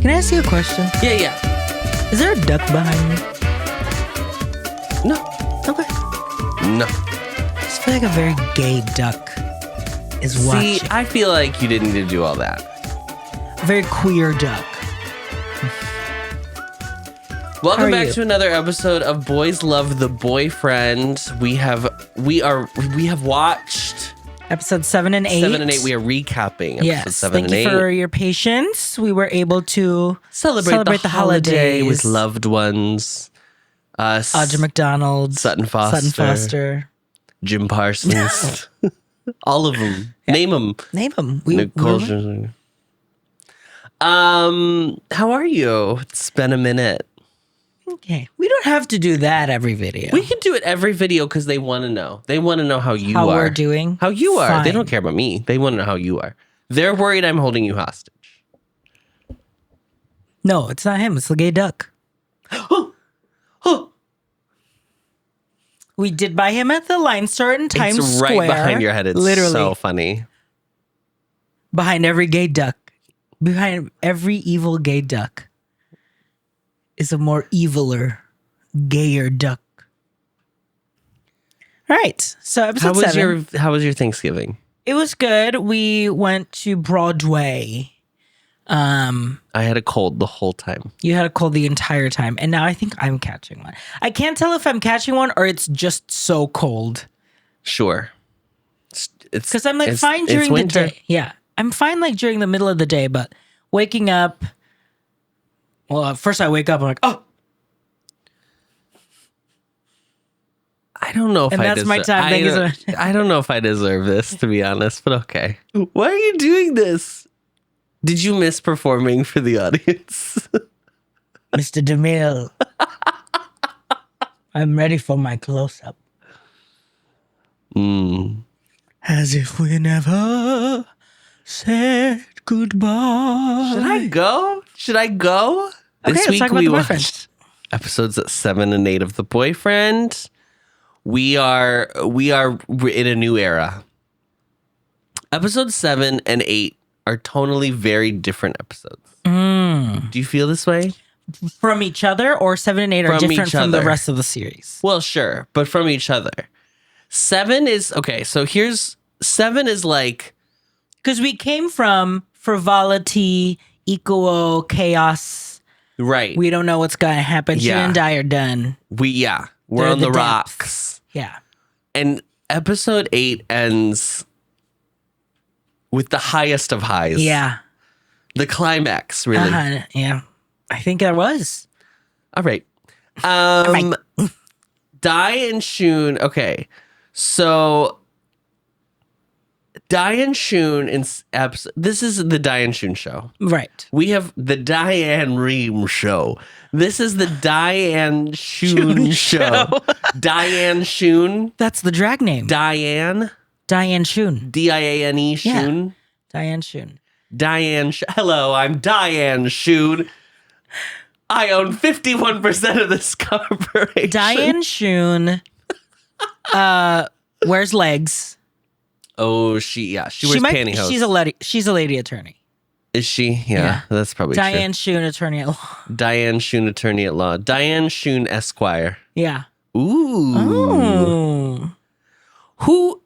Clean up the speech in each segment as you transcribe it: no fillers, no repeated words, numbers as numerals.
Can I ask you a question? Yeah. Is there a duck behind me? No. Okay. No. I just feel like a very gay duck is watching. See, I feel like you didn't need to do all that. A very queer duck. Welcome How are back you? to another episode of Boys Love the Boyfriend. We have watched Episode 7 and 8. 7 and 8. We are recapping episode Yes. 7 Thank and 8. you for your patience. We were able to Celebrate the holiday holidays with loved ones. Audra McDonald, Sutton Foster, Jim Parsons, all of them. Yeah. Name them. Name them. How are you? It's been a minute. Okay. We don't have to do that every video. We can do it every video because they want to know. They want to know how you are. How we're doing. How you are. Fine. They don't care about me. They want to know how you are. They're worried I'm holding you hostage. No, it's not him. It's the gay duck. We did buy him at the Line Store in Times It's Square. right behind your head. It's literally so funny. behind every gay duck. Behind every evil gay duck is a more eviler, gayer duck. All right. So episode 7. How was your Thanksgiving? It was good. We went to Broadway. I had a cold the whole time. You had a cold the entire time, and now I think I'm catching one. I can't tell if I'm catching one or it's just so cold. Sure. It's Because I'm like fine during the day. Yeah. I'm fine like during the middle of the day, but waking up. Well, at first I wake up, I'm like, oh. I don't know if And that's my time. I don't know if I deserve this, to be honest, but okay. Why are you doing this? Did you miss performing for the audience? Mr. DeMille. I'm ready for my close-up. As if we never said goodbye. Should I go? Okay, This let's week talk about we The watched Boyfriend. episodes 7 and 8 of The Boyfriend. We are in a new era. Episodes 7 and 8 are tonally very different episodes. Do you feel this way? From each other, or 7 and 8 are From different each from the other. rest of the series? Well, sure, but from each other. 7 is okay. So here's 7 is like Because we came from frivolity, equal chaos. right. We don't know what's going to happen. Shun Yeah. and Die are done. We're They're on the depths. rocks. Yeah. And episode 8 ends with the highest of highs. Yeah. The climax, really. Yeah. I think there was. All right. Dai and Shun. Okay. So Dai and Shun in episode. This is the Dai and Shun show. Right. We have the Diane Ream show. This is the Diane Shun show. Diane Shun. That's the drag name. Diane. Diane Shun. Diane Shun. Diane Shun. Hello, I'm Diane Shun. I own 51% of this corporation. Diane Shun wears legs. Oh, she wears pantyhose. She's a lady attorney. Is she? Yeah. That's probably Diane Shun, attorney at law. true. Diane Shun, attorney at law. Diane Shun, Esquire. Yeah. Ooh. Oh. Who?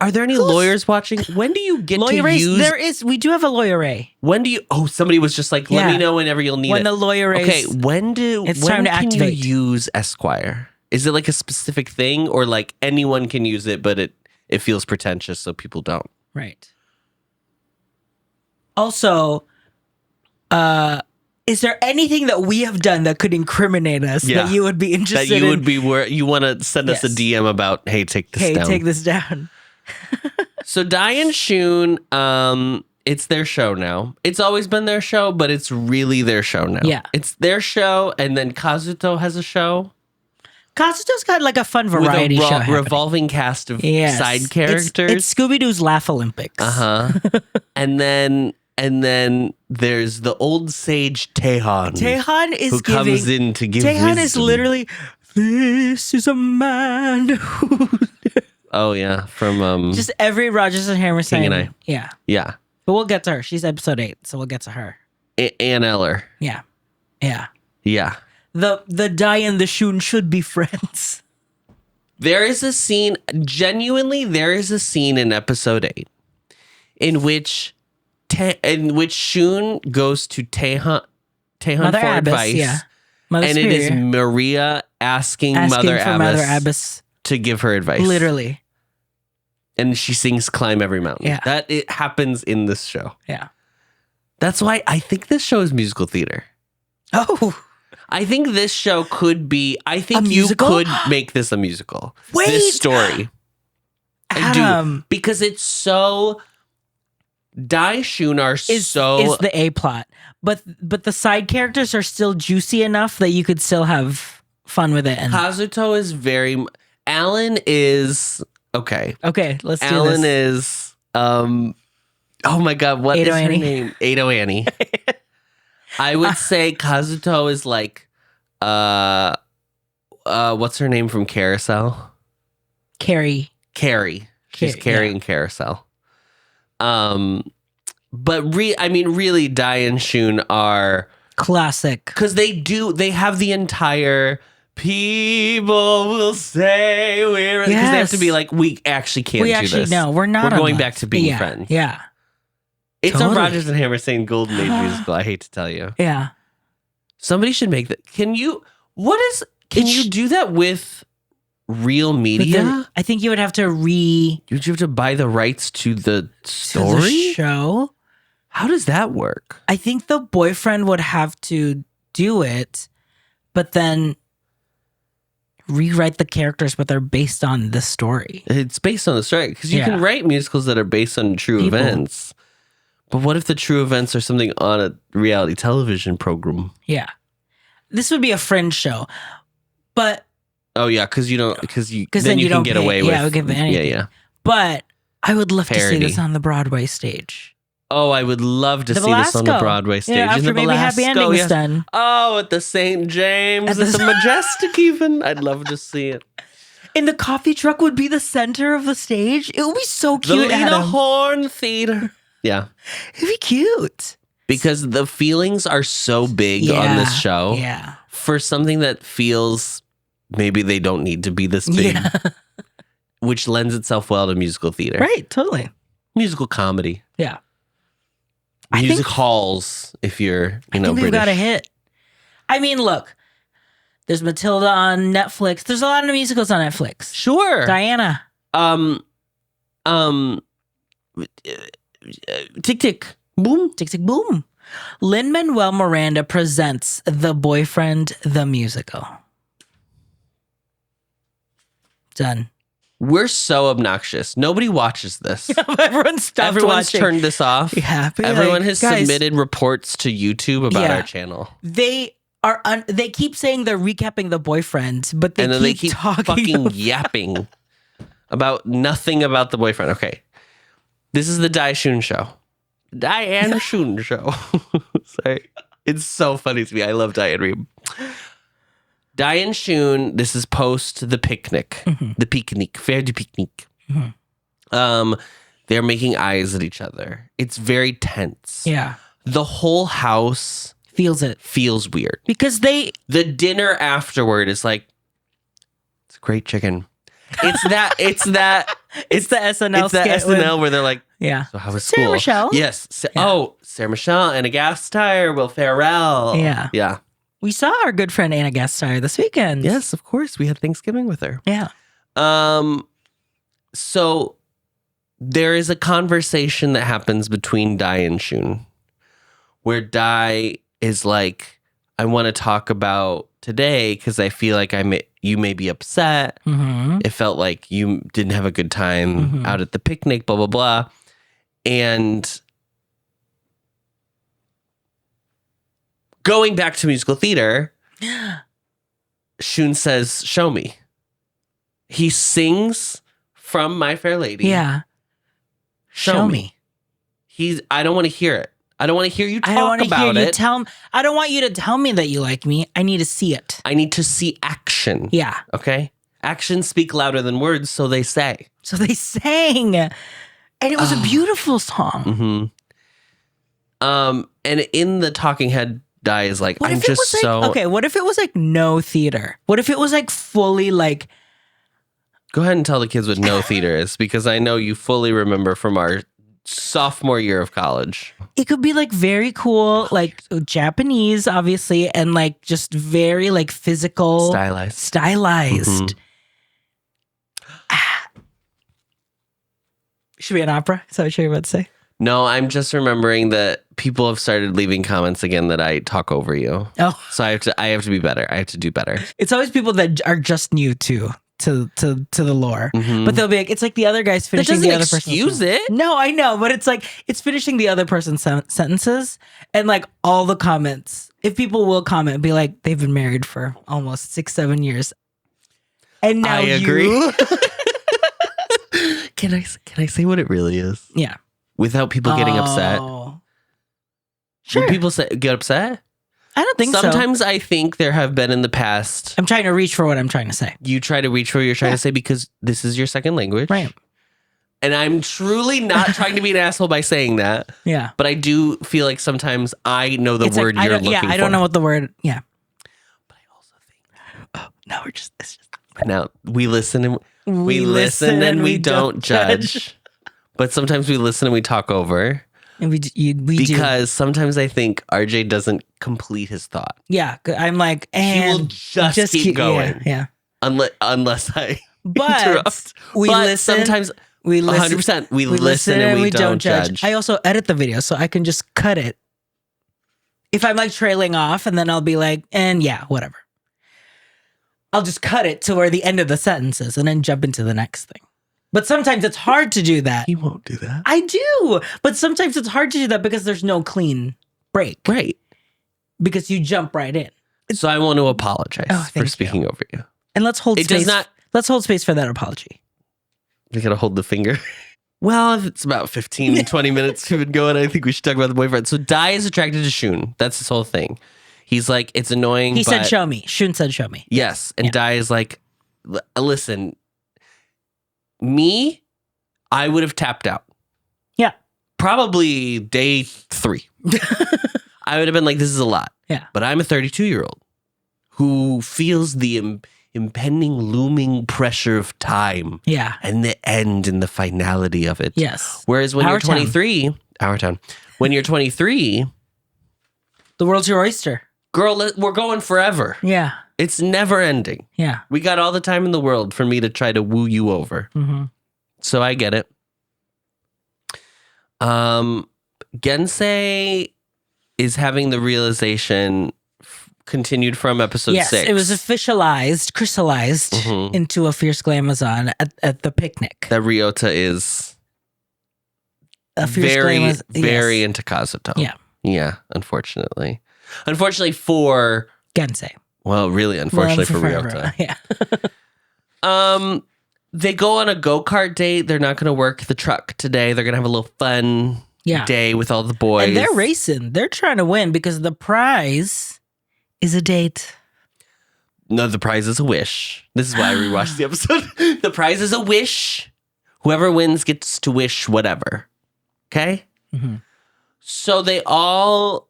Are there any lawyers watching? When do you get Lawyer to Ray, use? we do have a Lawyer Ray. When do you? Oh, somebody was just like, let Yeah. me know whenever you'll need When it. the Lawyer Ray. Okay, when time to can activate. you use Esquire? Is it like a specific thing, or like anyone can use it, but it feels pretentious, so people don't? Right. Also, is there anything that we have done that could incriminate us that you would be interested That you in? would be you want to send us a Yes. DM about, hey, take this down. Take this down. So Diane Shun, it's their show now. It's always been their show, but it's really their show now. Yeah. It's their show, and then Kazuto has a show. Kazuto's got like a fun variety with a show happening. revolving cast of Yes. side characters. It's Scooby-Doo's Laugh Olympics. And then there's the old sage Taeheon. Taeheon is who comes in to give Taeheon wisdom. is literally, this is a man who... Oh yeah, from Just every Rodgers and Hammerstein. King and I. Yeah. yeah, But we'll get to her. She's episode 8, so we'll get to her. Ann Eller. Yeah. Yeah. Yeah. The Dai and the Shun should be friends. There is a scene, genuinely, there is a scene in episode 8 in which Shun goes to Taeheon for Abbess, advice. yeah. Mother And Superior. it is Maria asking Mother for Abbess, Mother Abbess. to give her advice. Literally. And she sings Climb Every Mountain. Yeah. That it happens in this show. Yeah. That's why I think this show is musical theater. Oh. I think this show could be, I think A you musical? could make this a musical. Wait. This story. I do. Adam Because it's so, daishun are is the A plot. But the side characters are still juicy enough that you could still have fun with it. And Kazuto is very, Alan is, okay. okay, let's do Alan this. is, oh my God, what is Ado her Annie. name? Ado Annie. I would say Kazuto is like, what's her name from Carousel? Carrie. Carrie. She's Carrie in Carousel. But really, Dai and Shun are Classic. because they have the entire people will say we're because they have to be like, we actually can't We do actually this. no, we're not. We're on going this. back to being Yeah, friends. Yeah. It's Totally. a Rodgers and Hammerstein Golden Age musical. I hate to tell you. Yeah. Somebody should make that. Can you do that with real But media? then I think you would have to You have to buy the rights to the to story? the show. How does that work? I think the boyfriend would have to do it, but then rewrite the characters, but they're based on the story. It's based on the story because you Yeah. can write musicals that are based on true People. events. But what if the true events are something on a reality television program? Yeah. This would be a fringe show, but Oh yeah, because then then you you can don't get pay- away yeah, with we give anything. yeah. but I would love to see Parody. this on the Broadway stage. Oh, I would love to The see this on the Belasco. Broadway stage. Yeah, In after the maybe Happy Belasco, Ending is yes. done. Oh, at the St. James, At at the- the Majestic even. I'd love to see it. And the coffee truck would be the center of the stage. It would be so The cute, Lena Adam. Horne Theater. Yeah. It'd be cute. Because the feelings are so big on this show. Yeah. For something that feels maybe they don't need to be this big, Yeah. which lends itself well to musical theater. Right, totally. Musical comedy. Yeah. Music halls, if you're, I think we've British. got a hit. I mean, look, there's Matilda on Netflix. There's a lot of musicals on Netflix. Sure. Diana. Tick tick boom. Tick, tick, boom. Lin-Manuel Miranda presents The Boyfriend, the musical. Done. We're so obnoxious. Nobody watches this. Everyone stopped Everyone's watching. turned this off. Yeah, but Everyone like, has guys, submitted reports to YouTube about Yeah. our channel. They are. They keep saying they're recapping The Boyfriend, but And then they keep talking. fucking yapping about nothing about the boyfriend. Okay. This is the daishun show. Diane Shun show. Sorry. It's so funny to me. I love Diane Reeb. Diane Shun, this is post the picnic. The picnic. Faire du picnic. They're making eyes at each other. It's very tense. Yeah, The whole house feels it feels weird. because they. The dinner afterward is like, it's great chicken. It's that. It's the SNL. It's that skit with- SNL where they're like, yeah. so how was Sarah school? Michelle? Yes. Yeah. Oh, Sarah Michelle and a gas tire, Will Ferrell. Yeah. Yeah. We saw our good friend Anna Gasteyer this weekend. Yes, of course. We had Thanksgiving with her. Yeah. So there is a conversation that happens between Dai and Shun where Dai is like, I want to talk about today because I feel like you may be upset. Mm-hmm. It felt like you didn't have a good time out at the picnic, blah, blah, blah. And going back to musical theater, Shun says, show me. He sings from My Fair Lady. Yeah. Show me. I don't want to hear it. I don't want to hear you I don't talk want to hear about you it. tell. I don't want you to tell me that you like me. I need to see it. I need to see action. Yeah. Okay? Actions speak louder than words, so they say. So they sang. And it was a beautiful song. And in the talking head, Dai is like, What I'm if it just was so. like, okay, what if it was like no theater? What if it was like fully like, Go ahead and tell the kids what no theater is, because I know you fully remember from our sophomore year of college. it could be like very cool, like Japanese, obviously, and like just very like physical, Stylized. Should be an opera? Is that what you're about to say? No, I'm just remembering that people have started leaving comments again that I talk over you. Oh, So I have to be better. I have to do better. it's always people that are just new to the lore, but they'll be like, it's like the other guy's That finishing doesn't the other person's excuse it. No, I know, but it's like it's finishing the other person's sentences, and like all the comments. If people will comment, be like, they've been married for almost 6-7 years, and now I agree. Can I say what it really is? Yeah, Without people getting upset. Sure. When people get upset? I don't think so. Sometimes I think there have been in the past. I'm trying to reach for what I'm trying to say. You try to reach for what you're trying to say because this is your second language. Right. And I'm truly not trying to be an asshole by saying that. Yeah. But I do feel like sometimes I know the word you're looking for. Yeah, I don't know what the word. Yeah. But I also think. Oh, no, it's just. Now, we listen and we listen and we don't judge. But sometimes we listen and we talk over. And we do. Because sometimes I think RJ doesn't complete his thought. Yeah, I'm like, and he will just keep going. Yeah. Unless I But interrupt. we But listen. sometimes We listen. 100%. We listen and we don't judge. I also edit the video, so I can just cut it. If I'm like trailing off, and then I'll be like, and yeah, whatever. I'll just cut it to where the end of the sentence is, and then jump into the next thing. But sometimes it's hard to do that. He won't do that. I do, but sometimes it's hard to do that because there's no clean break. Right. Because you jump right in. So I want to apologize for thank speaking you. over you. And let's hold It space. does not. Let's hold space for that apology. We gotta hold the finger. Well, if it's about 15, 20 minutes we've been going, I think we should talk about the boyfriend. So Dai is attracted to Shun. That's his whole thing. He's like, it's annoying. He said, but show me. Shun said, show me. yes. And Yeah. Dai is like, listen, I would have tapped out. Yeah. Probably day 3. I would have been like, this is a lot. Yeah. But I'm a 32-year-old who feels the impending looming pressure of time. Yeah. And the end and the finality of it. Yes. Whereas when Our you're 23, our town, when you're 23, The world's your oyster. girl, we're going forever. Yeah. It's never ending. Yeah. We got all the time in the world for me to try to woo you over. Mm-hmm. So I get it. Gensei is having the realization continued from episode 6. Yes, it was crystallized Mhm. into a fierce glamazon at the picnic. that Ryota is A fierce very into Kazuto. Yeah. Yeah, unfortunately. Unfortunately for, Gensei. well, really unfortunately for forever. Ryota. Yeah. They go on a go-kart date. They're not going to work the truck today. They're going to have a little fun day with all the boys. And they're racing. They're trying to win because the prize is a date. No, the prize is a wish. This is why I rewatched the episode. The prize is a wish. Whoever wins gets to wish whatever. Okay? Mhm. So they all,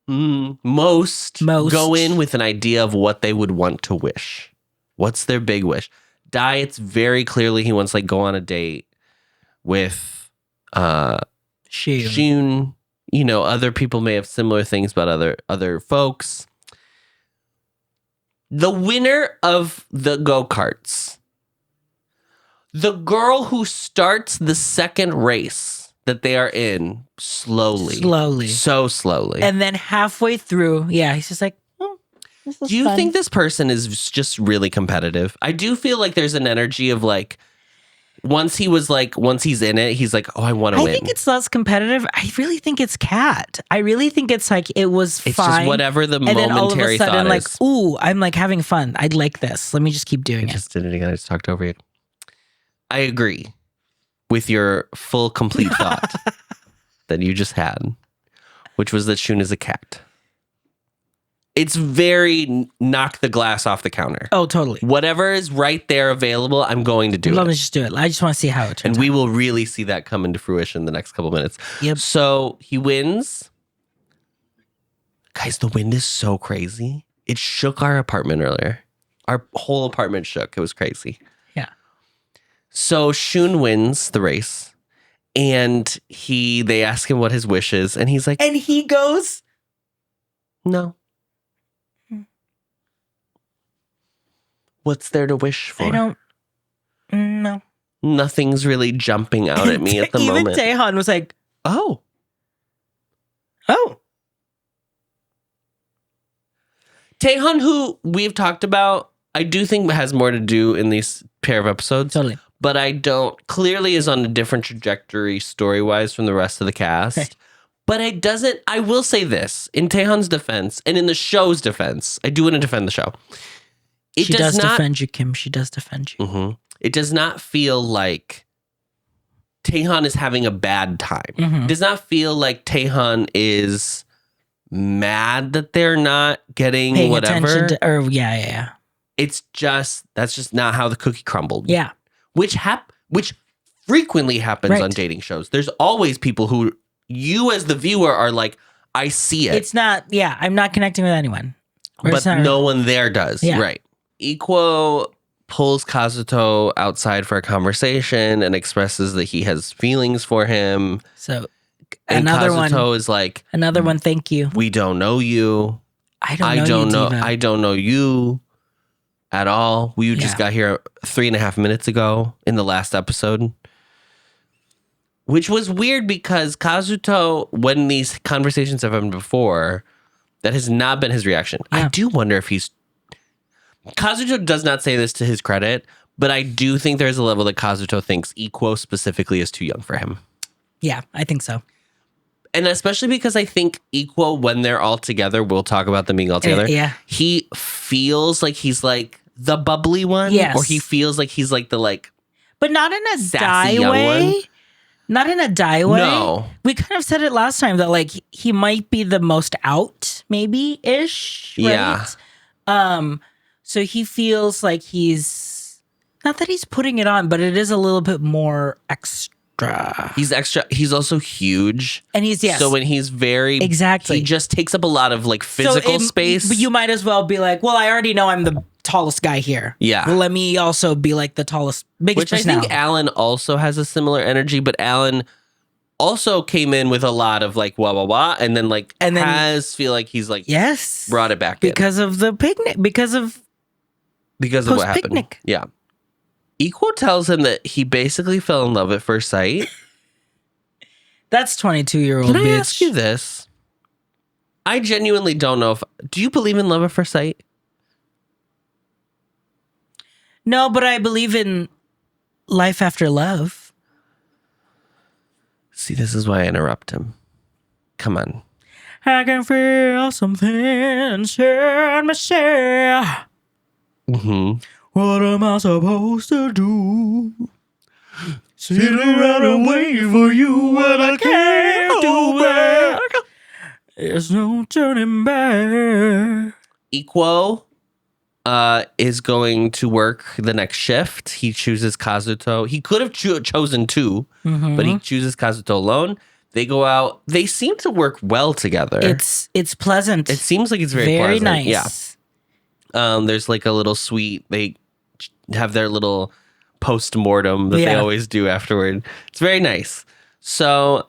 most go in with an idea of what they would want to wish. What's their big wish? Dai, it's very clearly he wants like go on a date with Shun. You know, other people may have similar things about other folks. The winner of the go-karts, the girl who starts the second race that they are in slowly. So slowly. And then halfway through, he's just like, do you think this person is just really competitive? I do feel like there's an energy of like, once he's in it, he's like, oh, I want to win. I think it's less competitive. I really think it's Cat. I really think it's like, it was It's fine. just whatever the and then all of a momentary sudden, thought like, is. ooh, I'm like having fun. I'd like this. Let me just keep doing I it. just did it again. I just talked over you. I agree with your full, complete thought that you just had, which was that Shun is a cat. It's very knock the glass off the counter. Oh, totally. Whatever is right there available, I'm going to do Let it. me just do it. I just want to see how it turns And out. we will really see that come into fruition in the next couple minutes. Yep. So he wins. Guys, the wind is so crazy. It shook our apartment earlier. Our whole apartment shook. It was crazy. Yeah. So Shun wins the race. And they ask him what his wish is. And he's like, And he goes, no. What's there to wish for? I don't know. Nothing's really jumping out at me at the Even moment. Taeheon was like, Oh. Taeheon, who we've talked about, I do think has more to do in these pair of episodes. Totally. But I don't, clearly is on a different trajectory story-wise from the rest of the cast. Okay. But it doesn't, I will say this, in Taeheon's defense, and in the show's defense, I do want to defend the show. She does defend you, Kim. She does defend you. Mm-hmm. It does not feel like Taeheon is having a bad time. Mm-hmm. It does not feel like Taeheon is mad that they're not getting Paying whatever. attention to, yeah. It's just, that's just not how the cookie crumbled. Yeah. Which frequently happens Right. on dating shows. There's always people who you as the viewer are like, I see it. It's not, I'm not connecting with anyone. Or But it's not- no one there does. Yeah. Right. Ikuo pulls Kazuto outside for a conversation and expresses that he has feelings for him. So And another Kazuto one, is like, thank you. we don't know you. I don't know you, Diva. I don't know you at all. We just got here 3.5 minutes ago in the last episode. Which was weird because Kazuto, when these conversations have happened before, that has not been his reaction. Yeah. I do wonder if Kazuto does not say this to his credit, but I do think there's a level that Kazuto thinks Ikuo specifically is too young for him. Yeah, I think so. And especially because I think Ikuo, when they're all together, we'll talk about them being all together. Yeah. He feels like he's like the bubbly one. Yes. Or he feels like he's like the like. But not in a Sassy die young way. one? Not in a die way. No. We kind of said it last time that like he might be the most out, maybe ish. Right? Yeah. So he feels like he's not that he's putting it on, but it is a little bit more extra. He's extra. He's also huge. And he's So when he's very. Exactly. He just takes up a lot of like physical space. But you might as well be like, well, I already know I'm the tallest guy here. Yeah. Well, let me also be like the biggest Which I personality. think Alan also has a similar energy, but Alan also came in with a lot of like wah wah wah, and then feel like he's like Yes. brought it back Because of the picnic. Because of what happened. Post-picnic. Yeah. Ikuo tells him that he basically fell in love at first sight. that's 22-year-old Can I bitch. ask you this? I genuinely don't know do you believe in love at first sight? No, but I believe in life after love. See, this is why I interrupt him. Come on. I can feel something inside myself. Mm-hmm. What am I supposed to do? Sit around and wait for you when I can't do it. There's no turning back. Ikuo is going to work the next shift. He chooses Kazuto. He could have chosen two, but he chooses Kazuto alone. They go out. They seem to work well together. It's pleasant. It seems like it's very very pleasant. nice. Yeah. There's like a little suite. They have their little post-mortem that they always do afterward. It's very nice. So,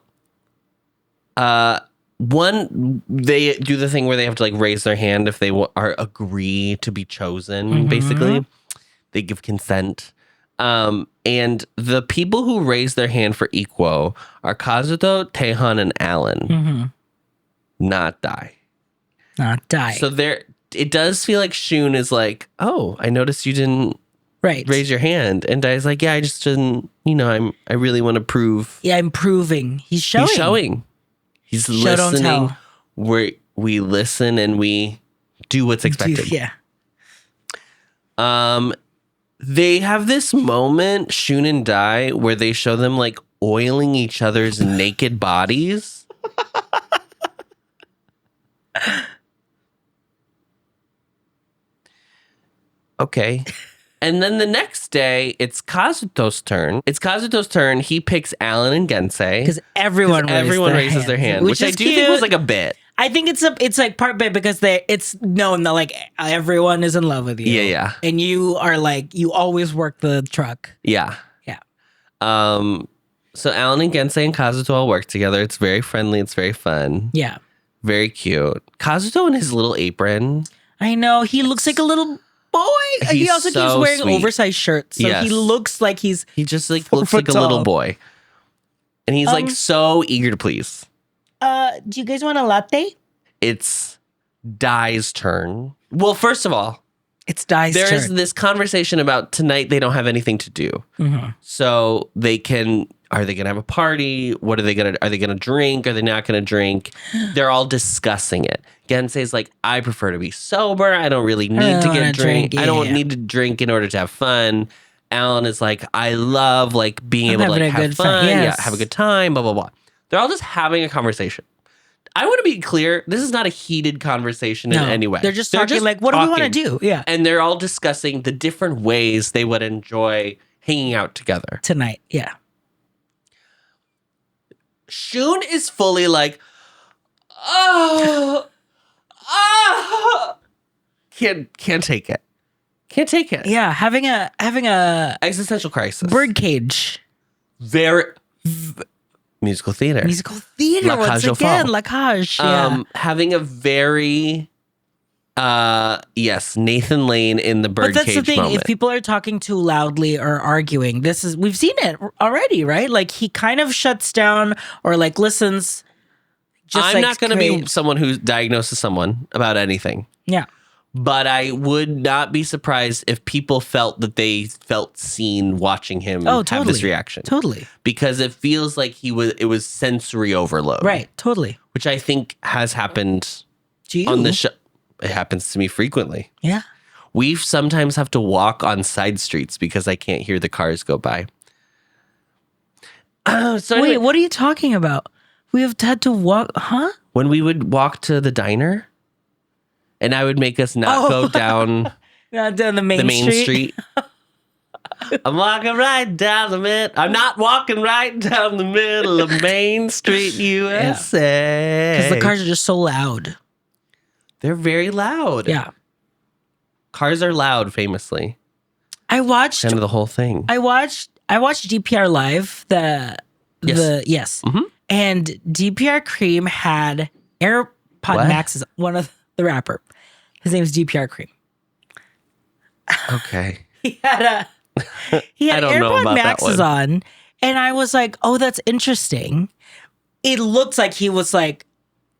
they do the thing where they have to like raise their hand if they agree to be chosen. Basically, they give consent. And the people who raise their hand for Ikuo are Kazuto, Taeheon, and Alan. Not Dai. Not die. So it does feel like Shun is like, oh, I noticed you didn't raise your hand, and Dai's like, yeah, I just didn't. I really want to prove. Yeah, I'm proving. He's showing. He's showing. He's Show, don't listening. tell. We listen and we do what's expected. Yeah. They have this moment, Shun and Dai, where they show them like oiling each other's naked bodies. Okay. And then the next day, it's Kazuto's turn. He picks Alan and Gensei. Because everyone raises their hand, which I do think was like a bit. I think it's like part bit because it's known that like everyone is in love with you. Yeah. And you are like, you always work the truck. Yeah. Yeah. So Alan and Gensei and Kazuto all work together. It's very friendly. It's very fun. Yeah. Very cute. Kazuto in his little apron. I know. He looks like a little boy. He also so keeps wearing sweet. Oversized shirts. So Yes. he looks like He just like looks like a little boy. And he's like so eager to please. Do you guys want a latte? It's Dai's turn. Well, first of all, It's Dai's turn. there's this conversation about tonight they don't have anything to do. Mm-hmm. So are they gonna have a party? Are they gonna drink? Are they not gonna drink? They're all discussing it. Gensei's like, I prefer to be sober. I don't really need to get drink. I don't need to drink in order to have fun. Alan is like, I love like being able to like have fun. Yes. Yeah, have a good time, blah, blah, blah. They're all just having a conversation. I want to be clear, this is not a heated conversation in any way. They're just talking like, what do we want to do? Yeah. And they're all discussing the different ways they would enjoy hanging out together. Tonight, yeah. Shun is fully like, oh, can't take it. Can't take it. Yeah, having a Existential crisis. birdcage. Very musical theater. Musical theater La once Cage aux again. Folles. La Cage, yeah. Having a very Nathan Lane in the birdcage But that's the thing. moment. If people are talking too loudly or arguing, we've seen it already, right? Like he kind of shuts down or like listens. I'm not going to be someone who diagnoses someone about anything. Yeah. But I would not be surprised if people felt that they felt seen watching him have this reaction. Totally. Because it feels like it was sensory overload. Right. Totally. Which I think has happened to you on the show. It happens to me frequently. Yeah. We sometimes have to walk on side streets because I can't hear the cars go by. Wait, what are you talking about? We have had to walk, huh? When we would walk to the diner and I would make us not go down, not down the main street. I'm walking right down the middle. I'm not walking right down the middle of Main Street, USA. Because the cars are just so loud. They're very loud. Yeah. Cars are loud, famously. I watched kind of the whole thing. I watched DPR Live, yes. Mm-hmm. And DPR Cream had AirPod Maxes, one of the rapper. His name is DPR Cream. Okay. He had AirPod Maxes on, and I was like, "Oh, that's interesting." It looked like he was like,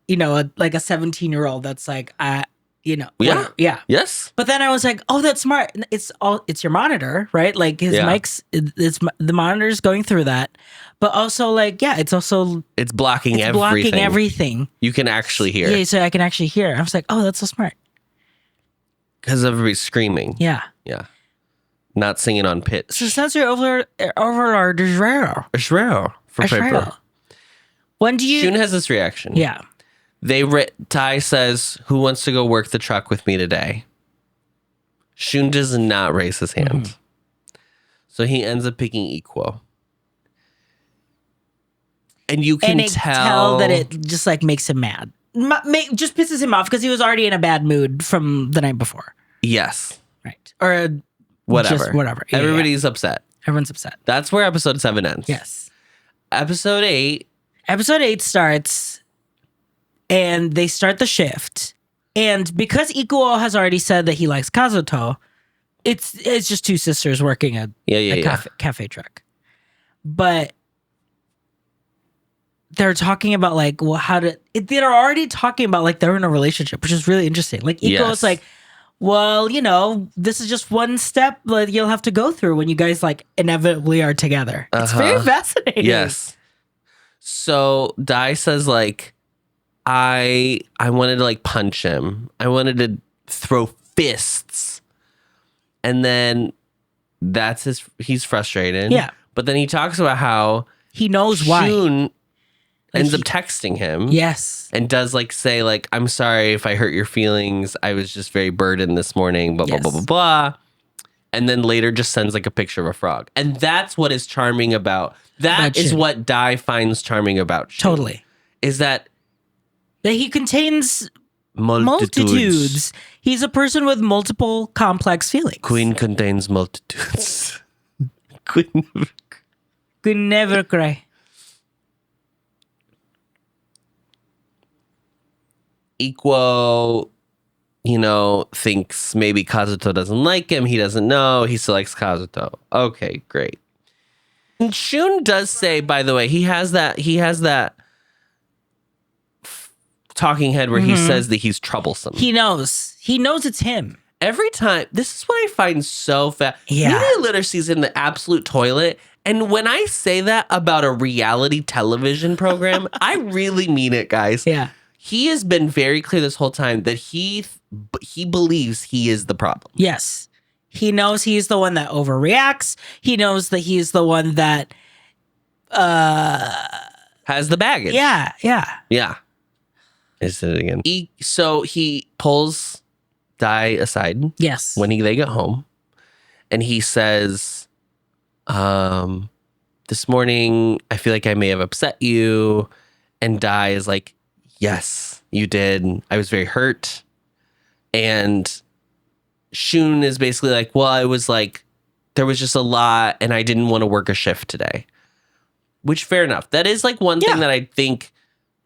like a 17-year-old. That's like, whatever. Yeah. Yes. But then I was like, "Oh, that's smart. It's your monitor, right? Like his mic's, the monitor's going through that." But also, like, it's blocking everything. You can actually hear. Yeah, so I can actually hear. I was like, "Oh, that's so smart." Because everybody's screaming. Yeah. Yeah. Not singing on pitch. So sensory overload is rare. It's rare for paper. When do you... Shun has this reaction. Yeah. Tai says, who wants to go work the truck with me today? Shun does not raise his hand. Mm-hmm. So he ends up picking Equo. And you can tell that it just like makes him mad. Just pisses him off because he was already in a bad mood from the night before. Yes. Right. Or whatever. Just whatever. Yeah, Everybody's upset. Everyone's upset. That's where episode 7 ends. Yes. Episode 8 starts and they start the shift. And because Ikuo has already said that he likes Kazuto, it's just two sisters working a cafe truck. But they're talking about like, well, they're already talking about like they're in a relationship, which is really interesting. Like Ikuo's like, well, this is just one step that you'll have to go through when you guys like inevitably are together. It's very fascinating. Yes. So Dai says like, I wanted to like punch him. I wanted to throw fists. And then he's frustrated. Yeah. But then he talks about how he knows why. Shun ends up texting him. Yes. And does like say like, I'm sorry if I hurt your feelings. I was just very burdened this morning, blah, blah, blah, blah, blah. and then later just sends like a picture of a frog. And that's what is charming about that is Shun. what Dai finds charming about Shun. Totally. Is that he contains multitudes. He's a person with multiple complex feelings. Queen contains multitudes. Queen. Could never cry. Ikuo, thinks maybe Kazuto doesn't like him. He doesn't know. He selects Kazuto. Okay, great. And Shun does say, by the way, he has that talking head where he says that he's troublesome. He knows it's him. Every time, this is what I find so Yeah. Media literacy is in the absolute toilet. And when I say that about a reality television program, I really mean it, guys. Yeah. He has been very clear this whole time that he believes he is the problem. Yes. He knows he's the one that overreacts. He knows that he's the one that Has the baggage. Yeah. Yeah. I said it again. So he pulls Dai aside. Yes. When they get home, and he says, this morning, I feel like I may have upset you. And Dai is like, yes, you did. I was very hurt. And Shun is basically like, well, I was like, there was just a lot and I didn't want to work a shift today. Which, fair enough. That is like one thing that I think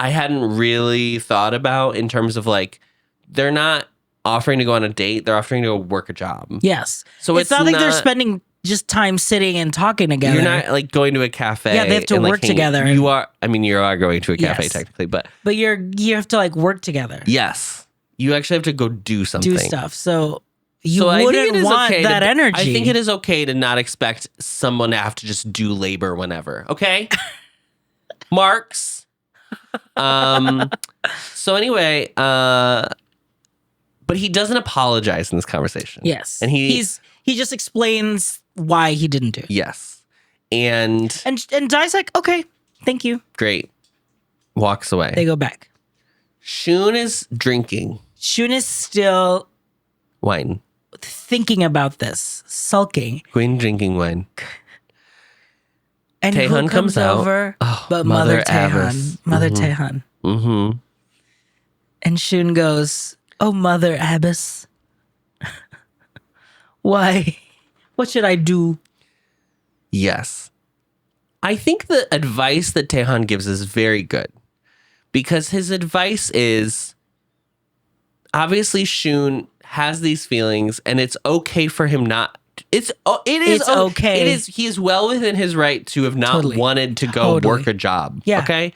I hadn't really thought about in terms of like, they're not offering to go on a date. They're offering to go work a job. Yes. So it's not like they're spending just time sitting and talking together. You're not like going to a cafe. Yeah, they have to and, work together. You are going to a cafe technically, but you have to like work together. Yes. You actually have to go do something. Do stuff. So you wouldn't want that energy. I think it is okay to not expect someone to have to just do labor whenever. Okay? Marks. So anyway, but he doesn't apologize in this conversation. Yes. And he just explains why he didn't do it. Yes. And Dai's like, okay, thank you. Great. Walks away. They go back. Shun is drinking. Shun is still wine. Thinking about this, sulking. Queen drinking wine. And Taeheon who comes over? Oh, but Mother Taeheon. Abbess. Mother Taeheon. Mm-hmm. And Shun goes, oh, Mother Abbess. Why? What should I do? Yes. I think the advice that Taeheon gives is very good. Because his advice is, obviously Shun has these feelings and it's okay for him not. It is okay. It is. He is well within his right to have not wanted to go work a job. Yeah. Okay.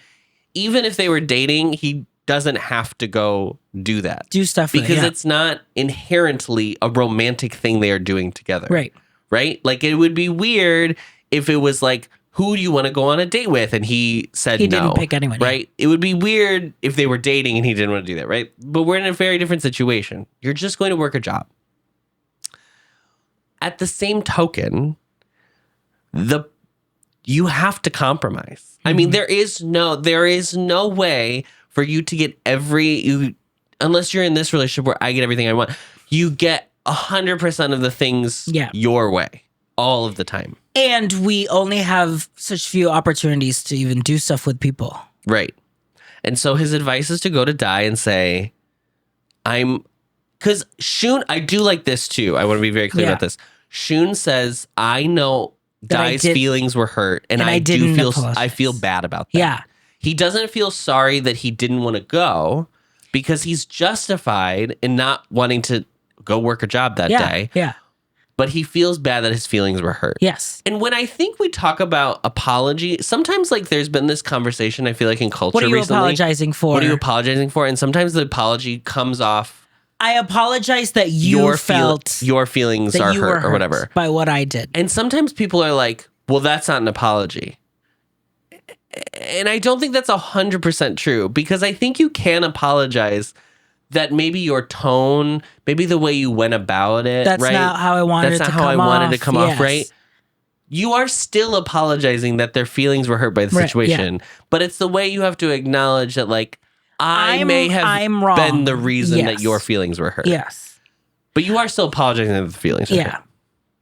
Even if they were dating, he doesn't have to go do that. Do stuff because it's not inherently a romantic thing they are doing together. Right. Right. Like it would be weird if it was like, who do you want to go on a date with? And he said no. He didn't pick anyone. Right. It would be weird if they were dating and he didn't want to do that. Right. But we're in a very different situation. You're just going to work a job. At the same token, you have to compromise. I mean, there is no way for you to get unless you're in this relationship where I get everything I want, you get 100% of the things your way all of the time. And we only have such few opportunities to even do stuff with people. Right. And so his advice is to go to Dai and say, because Shun, I do like this too. I want to be very clear about this. Shun says, I know Dai's feelings were hurt and I feel bad about that. Yeah. He doesn't feel sorry that he didn't want to go because he's justified in not wanting to go work a job that day. Yeah. But he feels bad that his feelings were hurt. Yes. And when I think we talk about apology, sometimes like there's been this conversation, I feel like in culture recently. What are you apologizing for? What are you apologizing for? And sometimes the apology comes off. I apologize that you felt your feelings are hurt or whatever. By what I did. And sometimes people are like, well, that's not an apology. And I don't think that's 100% true because I think you can apologize that maybe your tone, maybe the way you went about it, that's right? not how I wanted it to come off. That's not how I wanted to come off, right? You are still apologizing that their feelings were hurt by the situation, but it's the way you have to acknowledge that, like, I may have been the reason that your feelings were hurt. Yes. But you are still apologizing that the feelings were hurt.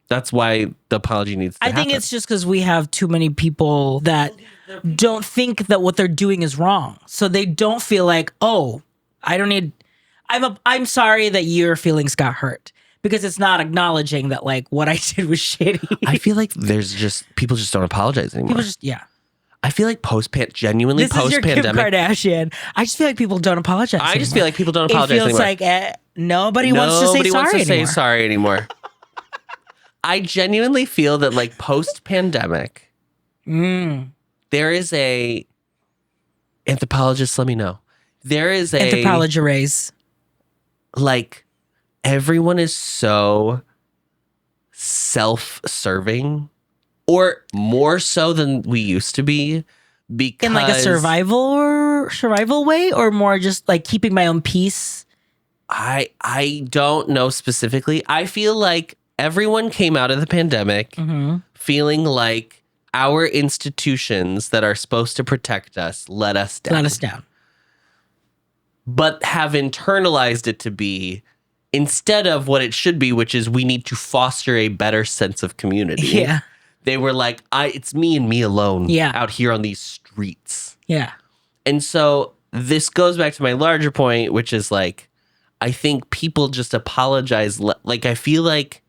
That's why the apology needs to I happen. think it's just because we have too many people that don't think that what they're doing is wrong. So they don't feel like, oh, I don't need, I'm sorry that your feelings got hurt. Because it's not acknowledging that like what I did was shitty. I feel like people just don't apologize anymore. People just, yeah. I feel like genuinely This is your Kim post-pandemic. Kardashian. I just feel like people don't apologize I just anymore. feel like people don't apologize anymore. It feels like nobody wants to say sorry anymore. I genuinely feel that like post-pandemic, there is a anthropologist. Let me know. There is a anthropologist. Like everyone is so self-serving, or more so than we used to be, because in like a survival way, or more just like keeping my own peace. I don't know specifically. I feel like everyone came out of the pandemic feeling like our institutions that are supposed to protect us let us down. But have internalized it to be, instead of what it should be, which is we need to foster a better sense of community. Yeah. They were like, it's me and me alone Yeah. out here on these streets. Yeah. And so this goes back to my larger point, which is like, I think people just apologize. Like, I feel like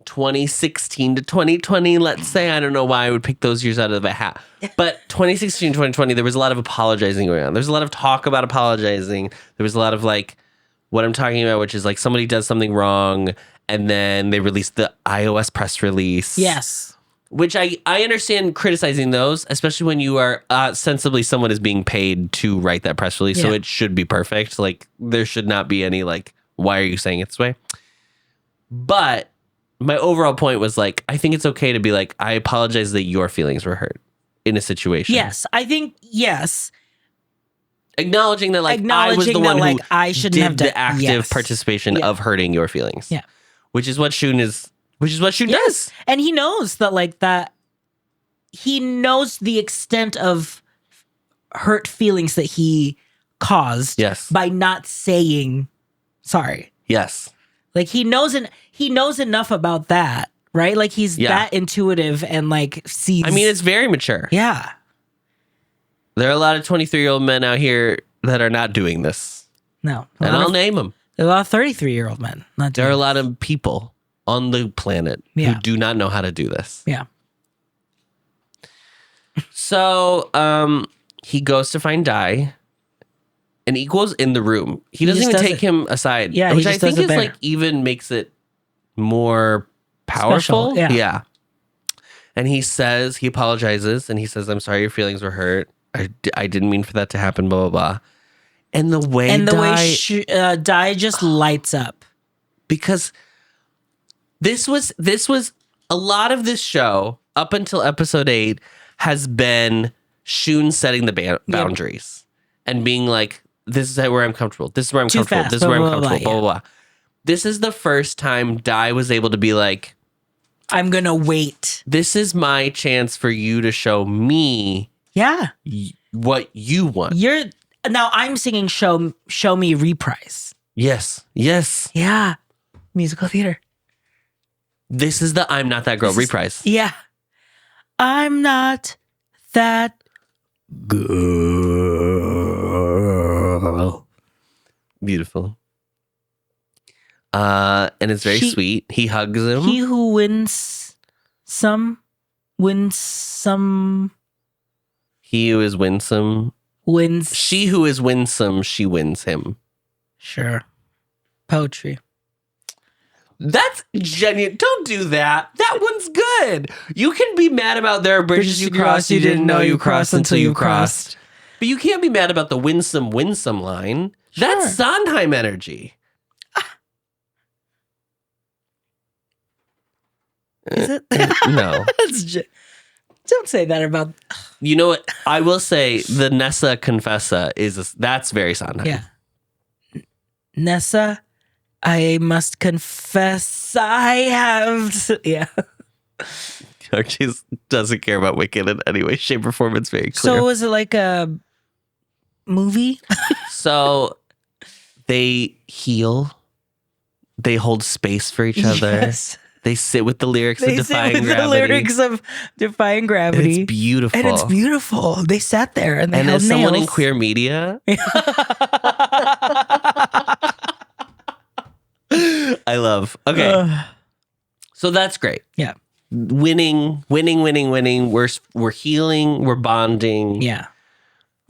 2016 to 2020, let's say, I don't know why I would pick those years out of a hat, but 2016, 2020, there was a lot of apologizing going on. There's a lot of talk about apologizing. There was a lot of like what I'm talking about, which is like somebody does something wrong and then they release the iOS press release. Yes. Which I understand criticizing those, especially when you are sensibly someone is being paid to write that press release. So it should be perfect. Like there should not be any like, why are you saying it this way? But my overall point was like, I think it's okay to be like, I apologize that your feelings were hurt in a situation. Yes. I think, yes. Acknowledging that like I was the one who I shouldn't did have done the active participation of hurting your feelings. Yeah. Which is what shun does. And he knows that like that he knows the extent of hurt feelings that he caused by not saying sorry. Yes. Like he knows enough about that, right? Like he's that intuitive and like sees. I mean, it's very mature. Yeah. There are a lot of 23-year-old men out here that are not doing this. No. And I'll name them. There are a lot of 33-year-old men not doing There are a lot of people on the planet who do not know how to do this. Yeah. So he goes to find Dai, and Equal's in the room. He doesn't even take him aside, which I think is like even makes it more powerful. Special, yeah. And he apologizes, and he says, "I'm sorry your feelings were hurt. I didn't mean for that to happen." Blah blah blah. And the way Dai just lights up, because this was a lot of this show up until episode 8 has been shun setting the boundaries and being like, this is where I'm comfortable. This is where I'm comfortable. This is where I'm comfortable. Blah, blah, blah. This is the first time Dai was able to be like, I'm going to wait. This is my chance for you to show me what you want. Now I'm singing Show Me Reprise. Yes. Yeah. Musical theater. This is the I'm Not That Girl reprise. Yeah. I'm not that girl. Beautiful. And it's very sweet. He hugs him. He who wins some. He who is winsome wins. She who is winsome, she wins him. Sure. Poetry. That's genuine. Don't do that. That one's good. You can be mad about there are bridges you crossed you didn't know you crossed until you crossed. But you can't be mad about the winsome line. Sure. That's Sondheim energy. Is it? No. Don't say that about... You know what? I will say the Nessa Confessa that's very Sondheim. Yeah. Nessa, I must confess I have... Yeah. Archie doesn't care about Wicked in any way, shape, or form. It's very clear. So was it like a movie? So they heal they hold space for each other. Yes. They sit with the lyrics of They Defying sit with Gravity. the lyrics of Defying And Gravity. it's beautiful. And it's beautiful. They sat there and they And held as someone in nails. queer media, I love. Okay. So that's great. Yeah. Winning. We're healing. We're bonding. Yeah.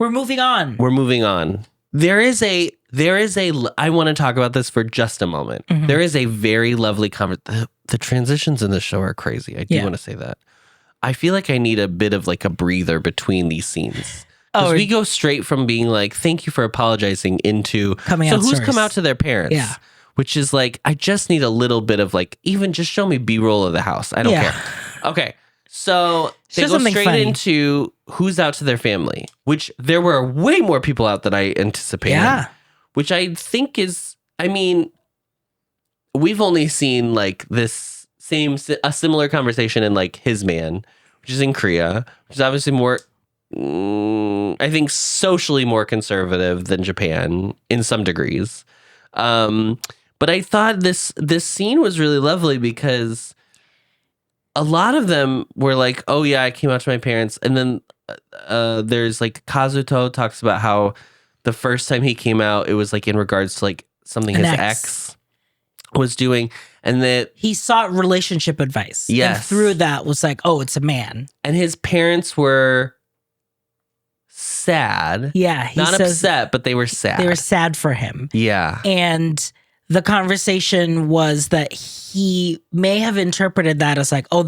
We're moving on. We're moving on. There is a, I want to talk about this for just a moment. Mhm. There is a very lovely conversation. The transitions in the show are crazy. I do want to say that. I feel like I need a bit of like a breather between these scenes. Because we go straight from being like, thank you for apologizing into, coming so out who's stories. come out to their parents? Yeah. Which is like, I just need a little bit of like, even just show me B-roll of the house. I don't care. Okay. So they Show go something straight funny. into who's out to their family, which there were way more people out than I anticipated. Yeah. Which I think is, I mean, we've only seen like this a similar conversation in like His Man, which is in Korea, which is obviously more, I think socially more conservative than Japan in some degrees. But I thought this scene was really lovely because a lot of them were like, oh yeah, I came out to my parents. And then there's like Kazuto talks about how the first time he came out, it was like in regards to like something his ex was doing. And that he sought relationship advice. Yes. And through that was like, oh, it's a man. And his parents were sad. Yeah. He Not says upset, but they were sad. they were sad for him. Yeah. And the conversation was that he may have interpreted that as like, oh,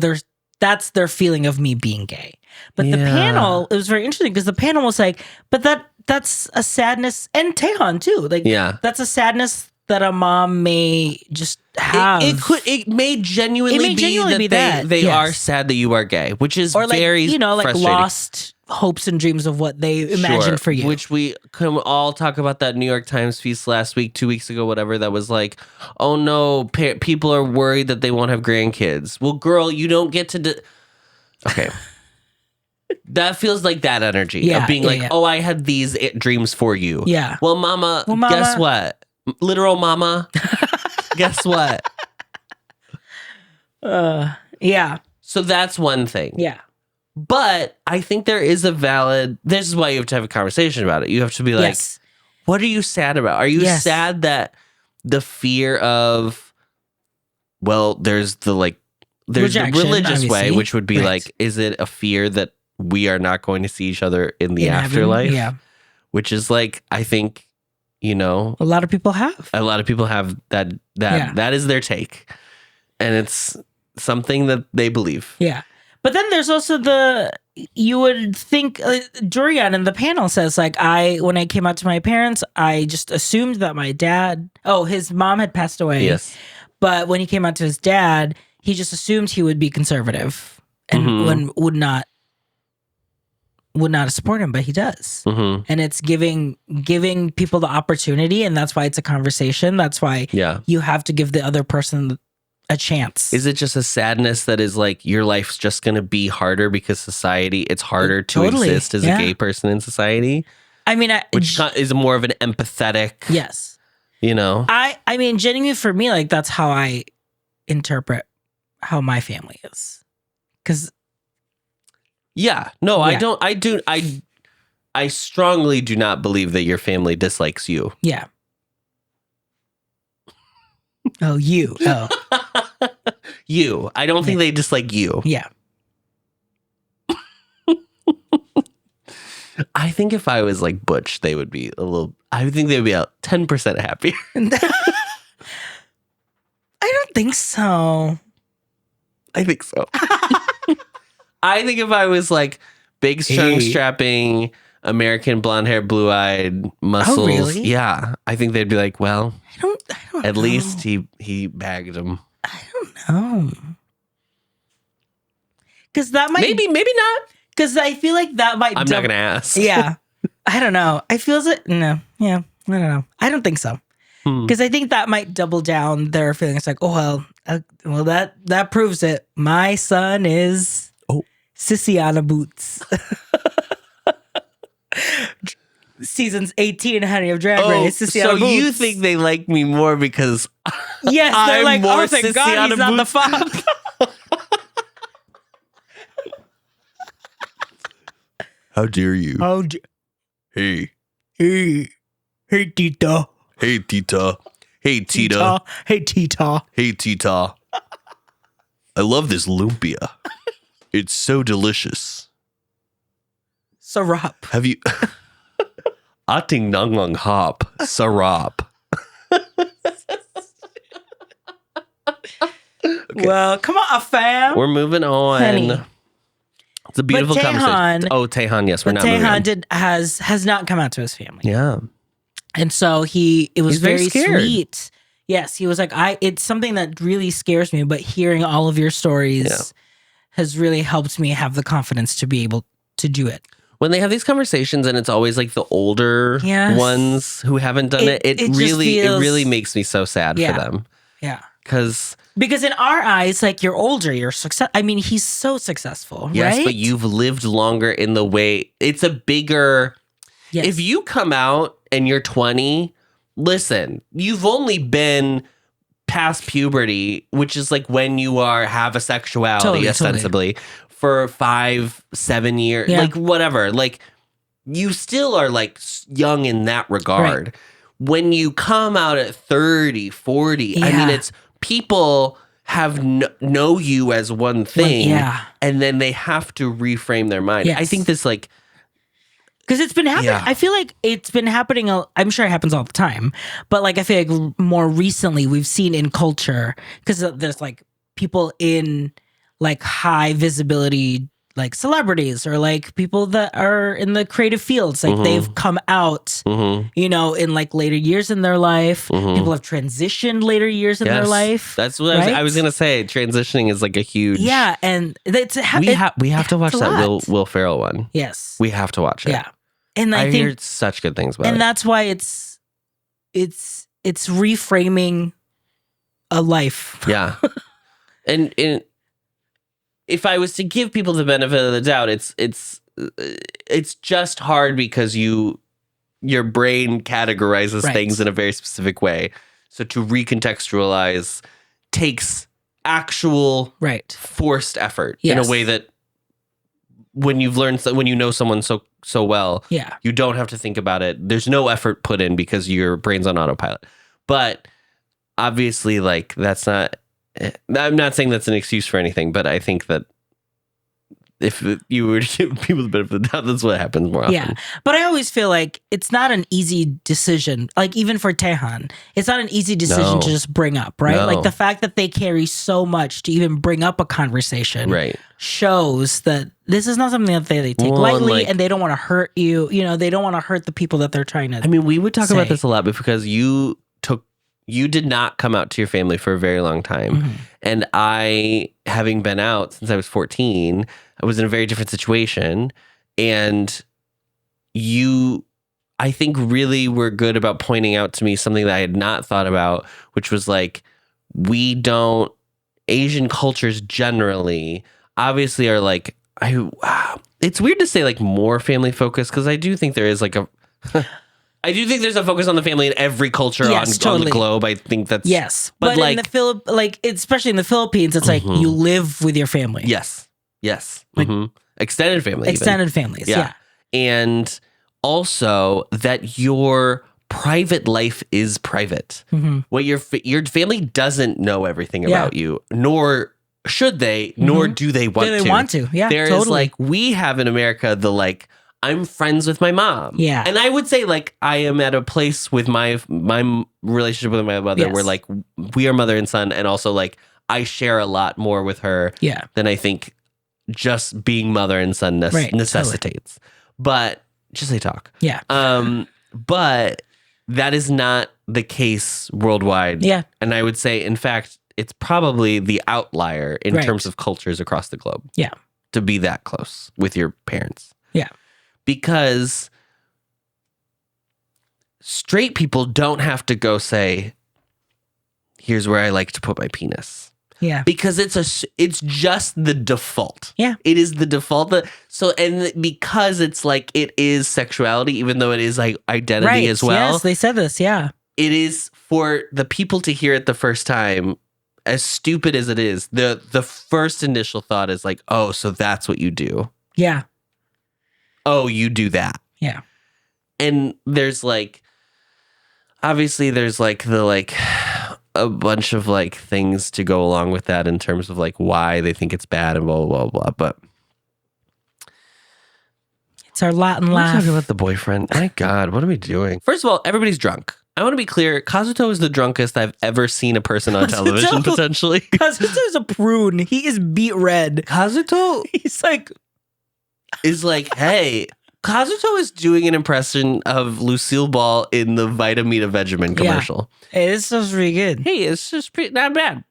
that's their feeling of me being gay. But the panel, it was very interesting because the panel was like, but that's a sadness, and taeheon too. Like, that's a sadness that a mom may just have. It may genuinely be that they are sad that you are gay, which is or like, very like frustrating. Lost hopes and dreams of what they imagined for you. Which we can all talk about that New York Times piece last week, 2 weeks ago, whatever, that was like, oh no, people are worried that they won't have grandkids. Well, girl, you don't get to... Okay. That feels like that energy of being like, oh, I had these dreams for you. Yeah. Well, mama, guess what? Literal mama, guess what? Yeah. So that's one thing. Yeah. But I think there is this is why you have to have a conversation about it. You have to be like, what are you sad about? Are you sad that the fear of, well, there's the Rejection, religious way, obviously. which would be like, is it a fear that we are not going to see each other in the afterlife? Heaven, yeah. Which is like, I think, a lot of people have. A lot of people have that that is their take. And it's something that they believe. Yeah. But then there's also you would think, Durian in the panel says, like, when I came out to my parents, I just assumed that my dad, his mom had passed away. Yes. But when he came out to his dad, he just assumed he would be conservative and would not support him, but he does. Mm-hmm. And it's giving people the opportunity, and that's why it's a conversation. That's why you have to give the other person a chance. Is it just a sadness that is like your life's just going to be harder because it's harder to exist as a gay person in society? I mean, which is more of an empathetic. Yes. I mean, genuinely for me, like that's how I interpret how my family is. Because I strongly do not believe that your family dislikes you. Yeah. Oh, you. Oh. You. I don't think they dislike you. Yeah. I think if I was like Butch, they would be I think they would be 10% happier. I don't think so. I think so. I think if I was like big, strong, strapping, American, blonde hair, blue eyed, muscles. Oh, really? Yeah. I think they'd be like, well, I don't at know. least he bagged him. I don't know. Because that might... Maybe not. Because I feel like that might... I'm not going to ask. Yeah. I don't know. I feel it... No. Yeah. I don't know. I don't think so. Because I think that might double down their feelings like, that proves it. My son is Sisiana Boots. Seasons 18, Honey of Drag Race. So you think they like me more because Yes, they're I'm like, more oh, thank sissy God on he's a not the boot. fop. How dare you? Oh, Hey. hey, Tita. Hey, Tita. Hey, Tita. Hey, Tita. Hey, Tita. I love this lumpia. It's so delicious. Syrup. Have you... Ating nang lang hop. Sarap. Okay. Well, come on, fam. We're moving on. Honey. It's a beautiful But conversation. Oh, Taeheon, yes, we're But not moving on. Taeheon has not come out to his family. Yeah. And so it was He's very very scared. sweet. Yes, he was like, it's something that really scares me, but hearing all of your stories has really helped me have the confidence to be able to do it. When they have these conversations and it's always like the older ones who haven't done it, it really makes me so sad for them. Yeah. Because in our eyes, like, you're older, you're success. I mean, he's so successful, yes, right? but you've lived longer in the way. It's a bigger. Yes. If you come out and you're 20, listen, you've only been past puberty, which is like when you have a sexuality ostensibly for 5-7 years, like whatever. Like, you still are like young in that regard. Right. When you come out at 30, 40, I mean, it's people have know you as one thing, and then they have to reframe their mind. Yes. I think this like. Because it's been happening. I feel like it's been happening. I'm sure it happens all the time. But like, I feel like more recently we've seen in culture, because there's like people in like high visibility, like celebrities or like people that are in the creative fields. Like they've come out, you know, in like later years in their life. People have transitioned later years in their life. That's what I was going to say. Transitioning is like a huge. Yeah. And it's we have to watch that Will Ferrell one. Yes. We have to watch it. Yeah. And I think, heard such good things about it. And that's why it's reframing a life. Yeah. and if I was to give people the benefit of the doubt, it's just hard because your brain categorizes things in a very specific way. So to recontextualize takes actual forced effort in a way that when you've learned when you know someone so well, you don't have to think about it. There's no effort put in because your brain's on autopilot. But obviously, like, that's not. I'm not saying that's an excuse for anything, but I think that if you were to give people the benefit of the doubt, that's what happens more often. Yeah, but I always feel like it's not an easy decision. Like, even for Taeheon, it's not an easy decision to just bring up, right? Like, the fact that they carry so much to even bring up a conversation shows that this is not something that they take lightly, and they don't want to hurt you. You know, they don't want to hurt the people that they're trying to. I mean, we would talk about this a lot because you did not come out to your family for a very long time. And I, having been out since I was 14, I was in a very different situation. And you, I think, really were good about pointing out to me something that I had not thought about, which was like, Asian cultures generally obviously are like, it's weird to say like more family focused, because I do think there is like I do think there's a focus on the family in every culture on the globe. I think that's but like in especially in the Philippines, it's like you live with your family. Yes, like, extended families. Yeah, and also that your private life is private. What your family doesn't know everything about you, nor should they, nor do they want to. They want to. Yeah, there is like we have in America the like. I'm friends with my mom. Yeah. And I would say like I am at a place with my relationship with my mother where like we are mother and son, and also like I share a lot more with her than I think just being mother and son necessitates. But just they talk. Yeah. But that is not the case worldwide. Yeah. And I would say, in fact, it's probably the outlier in terms of cultures across the globe. Yeah. To be that close with your parents. Yeah. Because straight people don't have to go say, here's where I like to put my penis. Yeah. Because it's just the default. Yeah. It is the default. And because it's like, it is sexuality, even though it is like identity as well. Yes, they said this. Yeah. it is for the people to hear it the first time, as stupid as it is, the first initial thought is like, oh, so that's what you do. Yeah. Oh, you do that. Yeah. And there's like, obviously there's like a bunch of like things to go along with that in terms of like why they think it's bad and blah, blah, blah, blah. But it's our Latin we're laugh. talking about the boyfriend. My God, what are we doing? First of all, everybody's drunk. I want to be clear. Kazuto is the drunkest I've ever seen a person on television, potentially. Kazuto is a prune. He is beet red. Kazuto He's like, is like, hey, Kazuto is doing an impression of Lucille Ball in the Vitamita Vegemin commercial. hey, this is pretty good. Hey, it's just pretty not bad.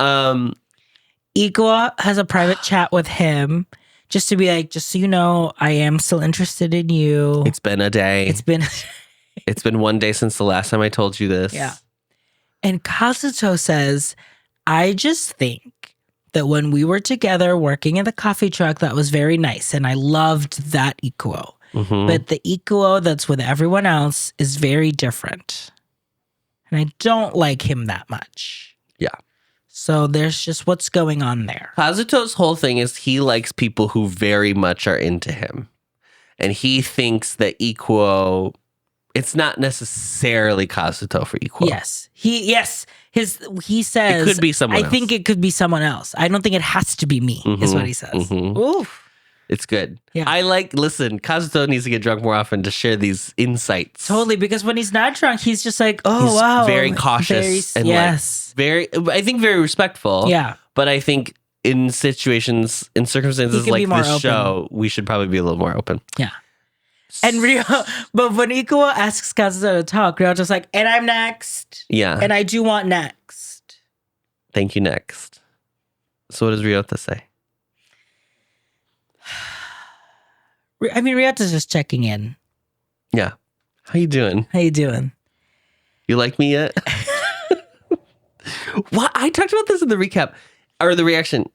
Ikuo has a private chat with him just to be like, just so you know, I am still interested in you. It's been a day. It's been It's been one day since the last time I told you this. Yeah. And Kazuto says, I just think that when we were together working in the coffee truck, that was very nice. And I loved that Ikuo. Mm-hmm. But the Ikuo that's with everyone else is very different. And I don't like him that much. Yeah. So there's just what's going on there. Kazuto's whole thing is he likes people who very much are into him. And he thinks that Ikuo, it's not necessarily Kazuto for Ikuo. Yes. He says It could be someone else. I think it could be someone else. I don't think it has to be me, is what he says. Mhm. Oof. It's good. Yeah. Listen, Kazuto needs to get drunk more often to share these insights. Totally, because when he's not drunk, he's just like, oh, He's wow. very cautious and yes. I think very respectful. Yeah. But I think in circumstances He can like be more this open. show, we should probably be a little more open. Yeah. And but when Ikuo asks Kazuto to talk, Ryoto's like, and I'm next. Yeah. And I do want next. Thank you, next. So what does Ryota say? I mean, Ryoto's just checking in. Yeah. How you doing? How you doing? You like me yet? What? I talked about this in the recap or the reaction.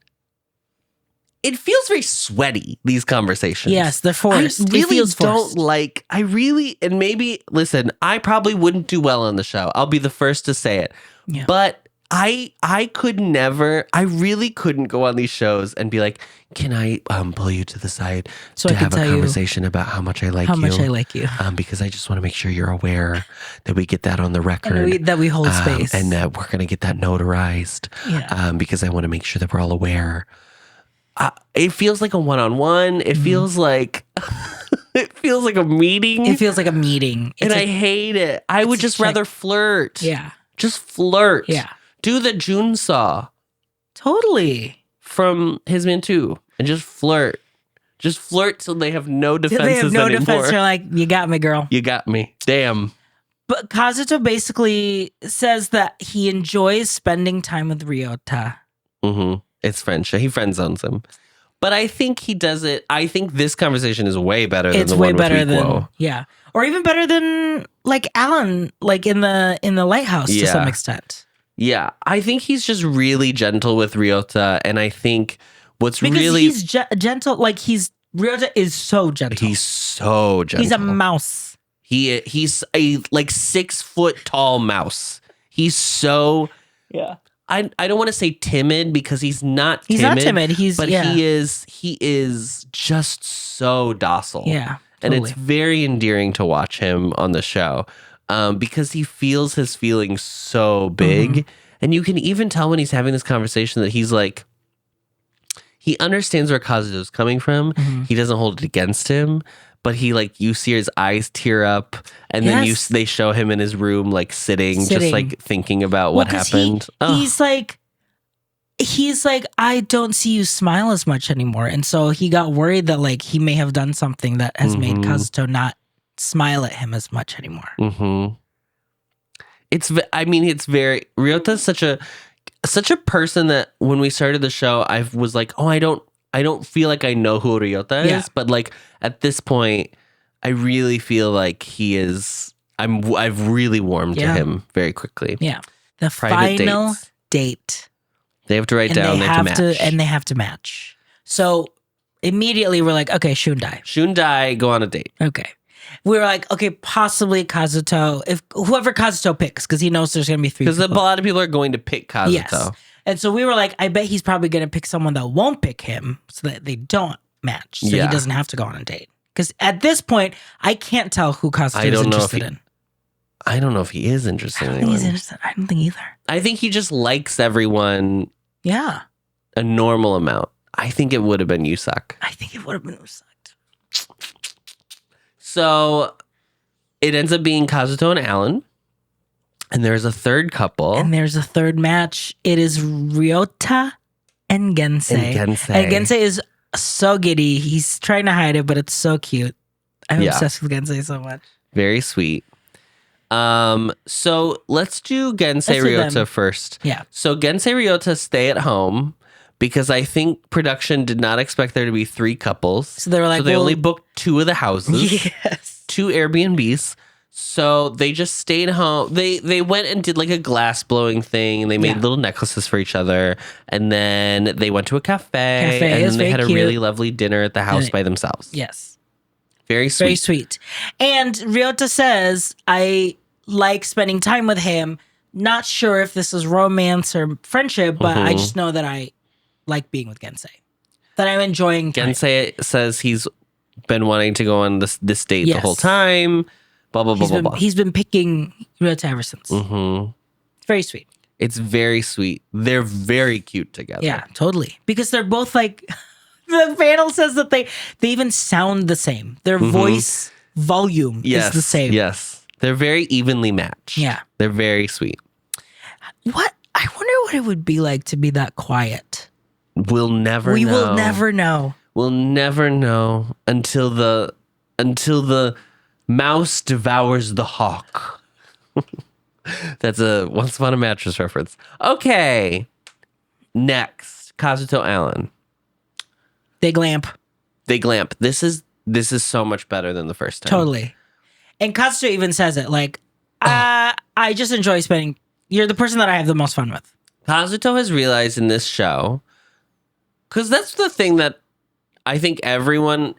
It feels very sweaty, these conversations. Yes, they're forced. I It really feels don't forced. like, and maybe, listen, I probably wouldn't do well on the show. I'll be the first to say it. Yeah. But I could never, I really couldn't go on these shows and be like, can I pull you to the side So to I can have a tell you conversation about how much I like you? How much I like you. Because I just want to make sure you're aware that we get that on the record. And that we hold space. And that we're going to get that notarized. Yeah. Because I want to make sure that we're all aware. It feels like a one-on-one. It feels like it feels like a meeting. It feels like a meeting. And I hate it. I would just rather flirt. Yeah. Just flirt. Yeah. Do the Jun saw Totally. from His Man 2 and just flirt. Just flirt till they have no defenses They have no anymore. defense. They're like, you got me, girl. You got me. Damn. But Kazuto basically says that he enjoys spending time with Ryota. Mm-hmm. It's friendship. He friend zones him. But I think he does it. I think this conversation is way better than It's the way one better with Ikuo. than or even better than like Alan, like in the lighthouse to some extent. Yeah, I think he's just really gentle with Ryota, and I think what's Because really he's gentle, like Ryota is so gentle. he's so gentle. He's a mouse. He's a like 6 foot tall mouse. He's so I don't want to say timid because he's not timid. He's not timid. He is just so docile. Yeah. And Totally. it's very endearing to watch him on the show because he feels his feelings so big. Mm-hmm. And you can even tell when he's having this conversation that he's like, he understands where Kazuto's coming from. Mm-hmm. He doesn't hold it against him. But he you see his eyes tear up, and then they show him in his room sitting, just like thinking about what happened. He's like, I don't see you smile as much anymore, and so he got worried that he may have done something that has made Kazuto not smile at him as much anymore. Mm-hmm. It's very Ryota's such a person that when we started the show, I was like, oh, I don't feel like I know who Ryota is, but at this point, I really feel like he is. I've really warmed to him very quickly. Yeah, the Private final dates. date. They have to write down. They have to match, and they have to match. So immediately we're like, okay, shun dai. Shun dai, go on a date. Okay, We were like, okay, possibly Kazuto. If whoever Kazuto picks, because he knows there's gonna be 3 Because a people. lot of people are going to pick Kazuto. Yes. And so we were like, I bet he's probably gonna pick someone that won't pick him so that they don't match. So he doesn't have to go on a date. Because at this point, I can't tell who Kazuto is interested in. I don't know if he is interested in I don't anyone. think he's interested. I don't think either. I think he just likes everyone Yeah. a normal amount. I think it would have been Usak. I think it would have been usak. So it ends up being Kazuto and Alan. And there's a third couple. And there's a third match. It is Ryota and Gensei. And Gensei is so giddy. He's trying to hide it, but it's so cute. I'm obsessed with Gensei so much. Very sweet. So let's do Gensei Ryota first. Yeah. So Gensei Ryota stay at home because I think production did not expect there to be 3 couples. So they were like, they only booked 2 of the houses. Yes. 2 Airbnbs. So they just stayed home. They went and did like a glass blowing thing, and they made little necklaces for each other. And then they went to a cafe and then they had a really lovely dinner at the house by themselves. Yes. Very sweet. Very sweet. And Ryota says, I like spending time with him. Not sure if this is romance or friendship, but I just know that I like being with Gensei. That I'm enjoying time. Gensei says he's been wanting to go on this date the whole time. Blah, blah, blah, blah. He's been picking Ryota ever since. It's very sweet. It's very sweet. They're very cute together. Yeah, totally. Because they're both like, the panel says that they even sound the same. Their voice volume is the same. Yes. They're very evenly matched. Yeah. They're very sweet. What? I wonder what it would be like to be that quiet. We'll never know. We will never know. We'll never know until the mouse devours the hawk. That's a Once Upon a Mattress reference. Okay. Next, Kazuto Allen. They glamp. This is so much better than the first time. Totally. And Kazuto even says it like, I just enjoy spending. You're the person that I have the most fun with. Kazuto has realized in this show, because that's the thing that I think anyone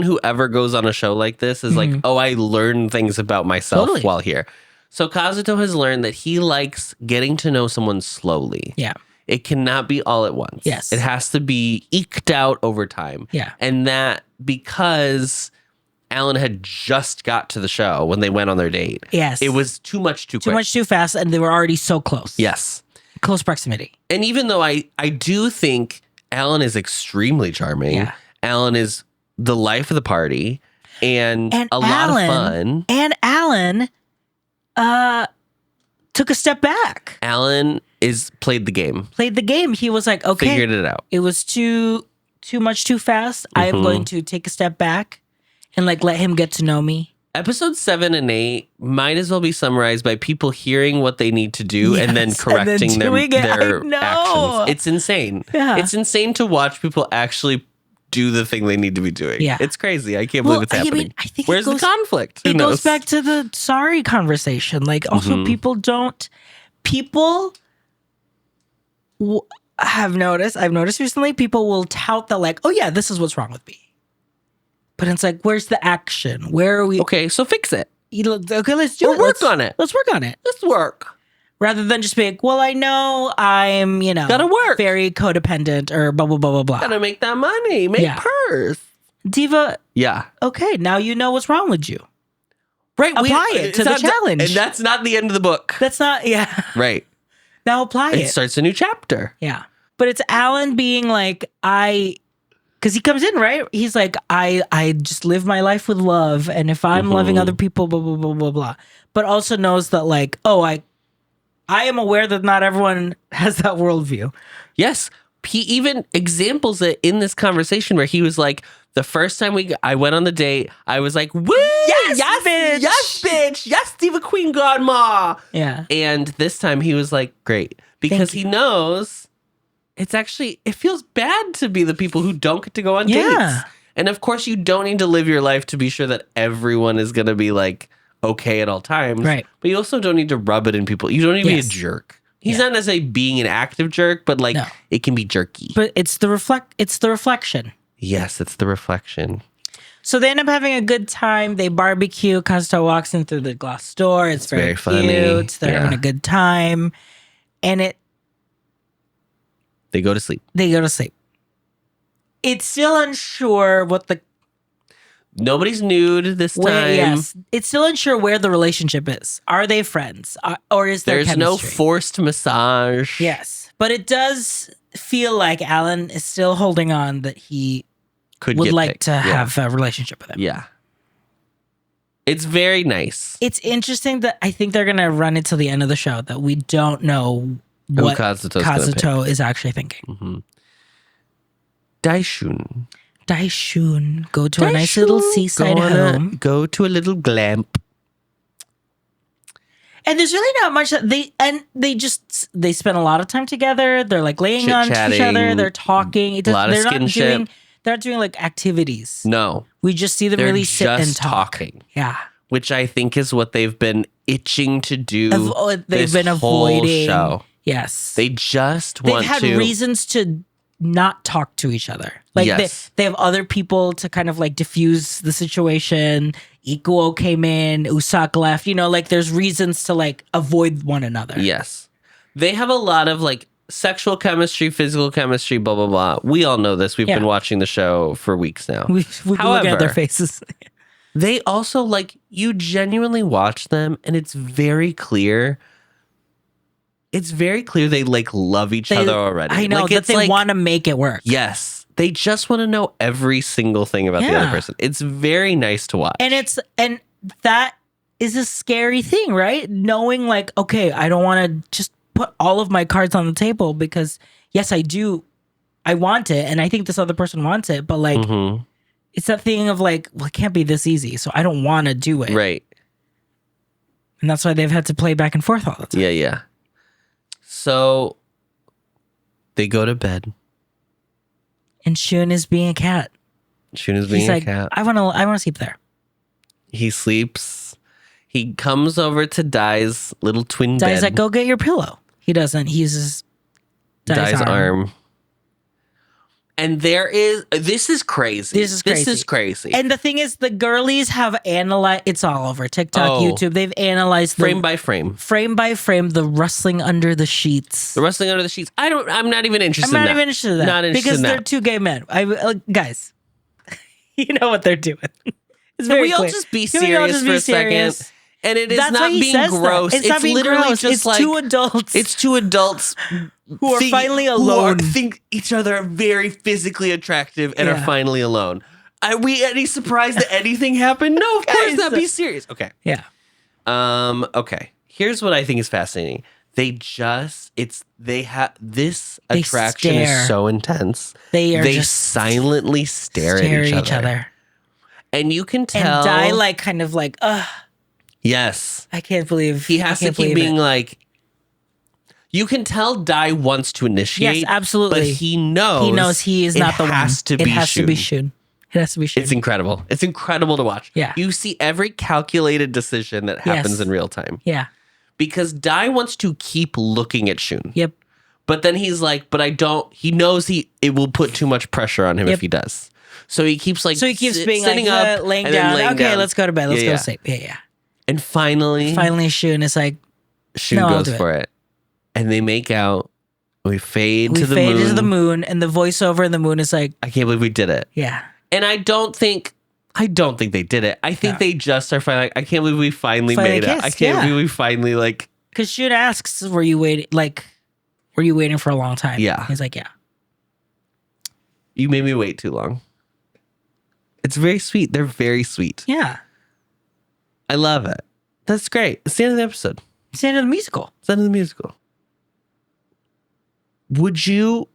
who ever goes on a show like this is like, oh, I learn things about myself while here. So Kazuto has learned that he likes getting to know someone slowly. Yeah. It cannot be all at once. Yes. It has to be eked out over time. Yeah. And that because Alan had just got to the show when they went on their date. Yes. It was too much too quick. Too much too fast, and they were already so close. Yes. Close proximity. And even though I do think Alan is extremely charming. Yeah. Alan is the life of the party and a lot of fun. And Alan took a step back. Alan played the game. Played the game. He was like, okay. Figured it out. It was too much too fast. I am going to take a step back and like let him get to know me. Episodes 7 and 8 might as well be summarized by people hearing what they need to do and then correcting their actions. It's insane. Yeah. It's insane to watch people actually do the thing they need to be doing. Yeah. it's crazy. I can't believe it's happening. I think Where's the conflict? It goes back to the sorry conversation. Like also people I've noticed recently people will tout that like, oh yeah, this is what's wrong with me. But it's like, where's the action? Where are we? Okay, so fix it. Okay, let's do it. Work on it. Let's work on it. Let's work. Rather than just being, well, I know I'm, gotta work. very codependent or blah, blah, blah, blah, blah. Gotta make that money. Make purse. Diva. Yeah. Okay, now you know what's wrong with you. Right. Apply it to the challenge. And that's not the end of the book. That's not, Right. Now apply it. It starts a new chapter. Yeah. But it's Alan being like, because he comes in, right? He's like, I just live my life with love. And if I'm loving other people, blah, blah, blah, blah, blah. But also knows that like, oh, I am aware that not everyone has that worldview. Yes. He even examples it in this conversation where he was like, the first time I went on the date, I was like, woo! Yes, bitch! Yes, bitch! Yes, Diva Queen Godma! Yeah. And this time he was like, great. Because he knows it feels bad to be the people who don't get to go on dates. And of course, you don't need to live your life to be sure that everyone is going to be like okay at all times. Right. But you also don't need to rub it in people. You don't need to be a jerk. He's not necessarily being an active jerk, but like it can be jerky. But it's the reflection. Yes, it's the reflection. So they end up having a good time. They barbecue. Kazuto walks in through the glass door. It's very funny. cute. They're Yeah. having a good time. And They go to sleep. they go to sleep. It's still unsure what the Nobody's nude this time. yes, it's still unsure where the relationship is. Are they friends, or is there There's no chemistry? forced massage. Yes, but it does feel like Alan is still holding on that he Could would get like picked. to Yeah. have a relationship with him. Yeah. It's very nice. It's interesting that I think they're gonna run it till the end of the show that we don't know what Kazuto's gonna pick. Kazuto is actually thinking. Mm-hmm. Daishun. Daishun, go to a nice little seaside home. Go to a little glamp. And there's really not much that they spend a lot of time together. They're like laying on each Chit-chatting, other. They're talking. a lot of skinship. They're not doing like activities. No. We just see them They're really sit and just talk. talking. Yeah. Which I think is what they've been itching to do. They've this been whole avoiding. show. Yes. They just They've want had to. reasons to not talk to each other. Like Yes. they have other people to kind of like diffuse the situation. Ikuo came in, Usak left, like there's reasons to like avoid one another. Yes. They have a lot of like sexual chemistry, physical chemistry, blah, blah, blah. We all know this. We've been watching the show for weeks now. We can look at their faces. They also like, you genuinely watch them and it's very clear. It's very clear they like love each other already. I know like, that they want to make it work. Yes. They just want to know every single thing about the other person. It's very nice to watch. And that is a scary thing, right? Knowing like, okay, I don't want to just put all of my cards on the table because yes, I do. I want it. And I think this other person wants it. But like, it's that thing of like, well, it can't be this easy. So I don't want to do it. Right. And that's why they've had to play back and forth all the time. Yeah. So they go to bed. And Shun is being a cat. Shun is being He's like, a cat. I want to sleep there. He sleeps. He comes over to Dai's little twin bed. Dai's like, go get your pillow. He doesn't. He uses Dai's arm. And this is crazy. This is crazy. And the thing is, the girlies have analyzed, it's all over TikTok, YouTube. They've analyzed frame by frame, the rustling under the sheets. The rustling under the sheets. I'm not even interested I'm in not that. even interested in that. Not interested because in that. they're two gay men. Guys, you know what they're doing. It's Can very we all clear. just be Can we all serious just for be a second? serious? And it is That's why not he being says that. gross. It's not being literally gross. just It's like two adults. It's two adults who are finally alone. Who think each other are very physically attractive and are finally alone. Are we any surprised that anything happened? No, of course not. Be serious. Okay. Yeah. Okay. Here's what I think is fascinating. They have this attraction is so intense. They just silently stare at each other. And you can tell. And Dai like kind of like, ugh. Yes. I can't believe he has to keep being like. You can tell Dai wants to initiate. Yes, absolutely. But he knows he is not the one. It has to be Shun. It has to be Shun. It's incredible. It's incredible to watch. Yeah. You see every calculated decision that happens in real time. Yeah. Because Dai wants to keep looking at Shun. Yep. But then he's like, but I don't. He knows it will put too much pressure on him if he does. So he keeps like. So he keeps being sitting like, up, laying and then down. laying Okay, down. let's go to bed. Let's go to sleep. Yeah. And finally Shun is like, Shun no, goes for it. And they make out. We fade to the moon. We fade moon. to the moon, and the voiceover in the moon is like, I can't believe we did it. Yeah. And I don't think they did it. I think they just are finally like, I can't believe we finally made it. I can't believe we finally like. Because Shun asks, were you waiting for a long time? Yeah. He's like, yeah. You made me wait too long. It's very sweet. They're very sweet. Yeah. I love it. That's great. It's the end of the episode. It's the end of the musical. It's the end of the musical. Would you...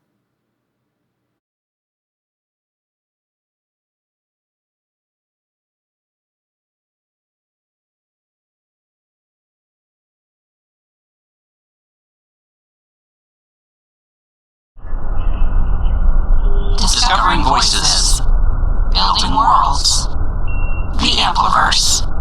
Discovering voices. Building worlds. The Ampliverse.